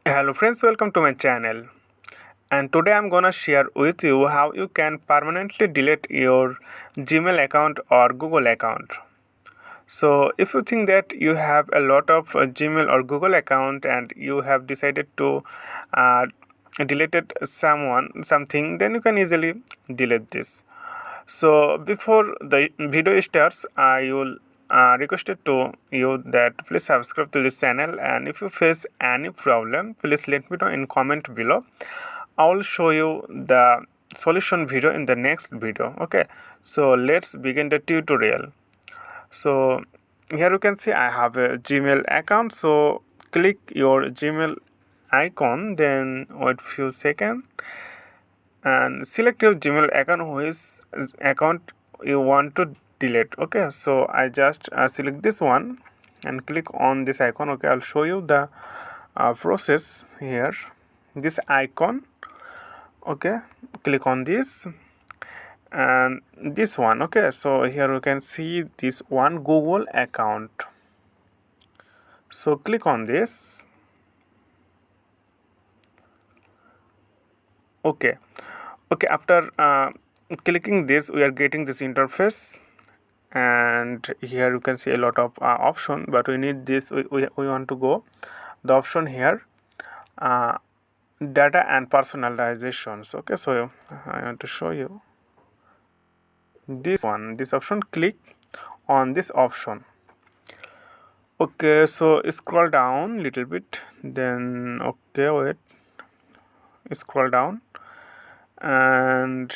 Hello friends, welcome to my channel. And today I'm gonna share with you how you can permanently delete your Gmail account or Google account. So if you think that you have a lot of Gmail or Google account and you have decided to uh, deleted something, then you can easily delete this. So before the video starts, I will requested to you that please subscribe to this channel, and if you face any problem, please let me know in comment below. I will show you the solution video in the next video. Okay, so let's begin the tutorial. So here you can see I have a Gmail account. So click your Gmail icon, then wait few seconds and select your Gmail account which account you want to delete. Okay, so I just select this one and click on this icon. Okay, I'll show you the process here. This icon, okay, click on this and this one. Okay, so here you can see this one Google account, so click on this. Okay, after clicking this, we are getting this interface, and here you can see a lot of option, but we need this. We want to go the option here, uh, data and personalizations. Okay, so I want to show you this one, this option. Click on this option. Okay, so scroll down little bit, then okay, wait, scroll down, and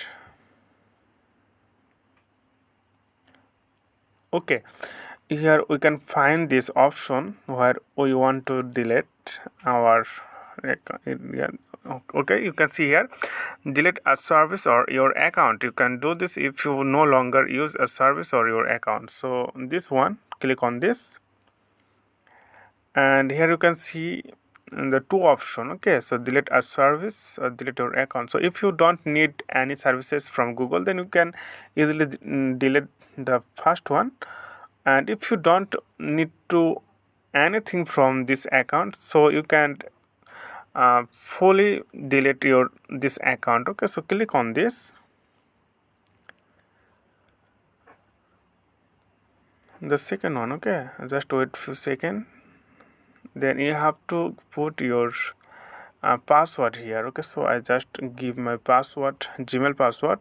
okay, here we can find this option where we want to delete our okay, you can see here, delete a service or your account. You can do this if you no longer use a service or your account. So this one, click on this, and here you can see the two option. Okay, so delete a service or delete your account. So if you don't need any services from Google, then you can easily delete the first one, and if you don't need to anything from this account, so you can fully delete your this account. Okay, so click on this, the second one. Okay, just wait few seconds, then you have to put your password here. Okay, so I just give my password, Gmail password.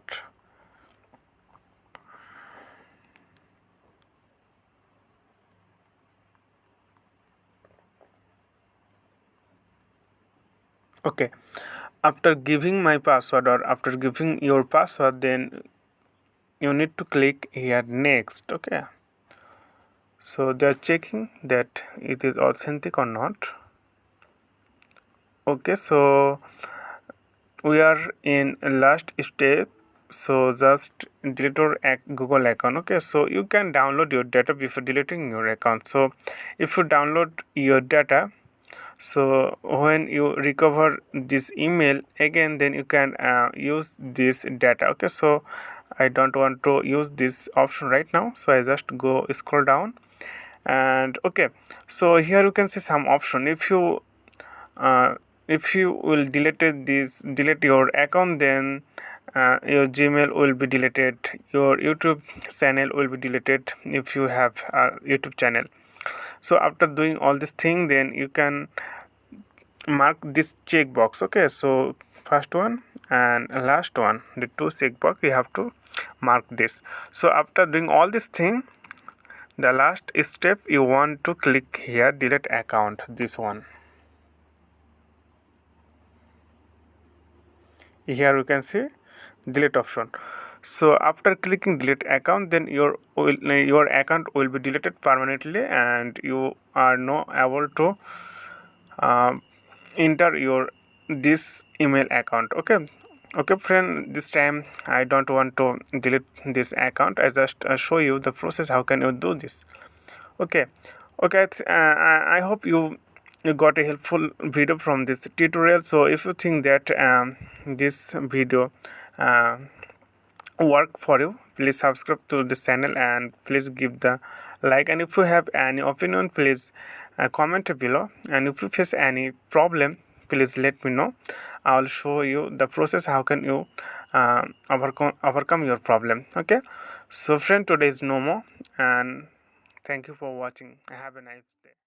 Okay, after giving my password or after giving your password, then you need to click here next. Okay, so they are checking that it is authentic or not. Okay, so we are in last step, so just delete your Google account. Okay, so you can download your data before deleting your account. So if you download your data, so when you recover this email again, then you can use this data. Okay, so I don't want to use this option right now, so I just go scroll down, and okay, so here you can see some option. If you will delete your account, then your Gmail will be deleted, your YouTube channel will be deleted if you have a YouTube channel. So after doing all this thing, then you can mark this checkbox. Okay, so first one and last one, the two checkbox, you have to mark this. So after doing all this thing, the last step, you want to click here delete account, this one. Here you can see delete option. So after clicking delete account, then your account will be deleted permanently, and you are not able to enter your this email account. Okay friend, this time I don't want to delete this account. I just show you the process how can you do this. Okay, I hope you got a helpful video from this tutorial. So if you think that this video work for you, please subscribe to this channel and please give the like, and if you have any opinion, please comment below, and if you face any problem, please let me know. I will show you the process how can you overcome your problem. Okay, so friend, today is no more, and thank you for watching. Have a nice day.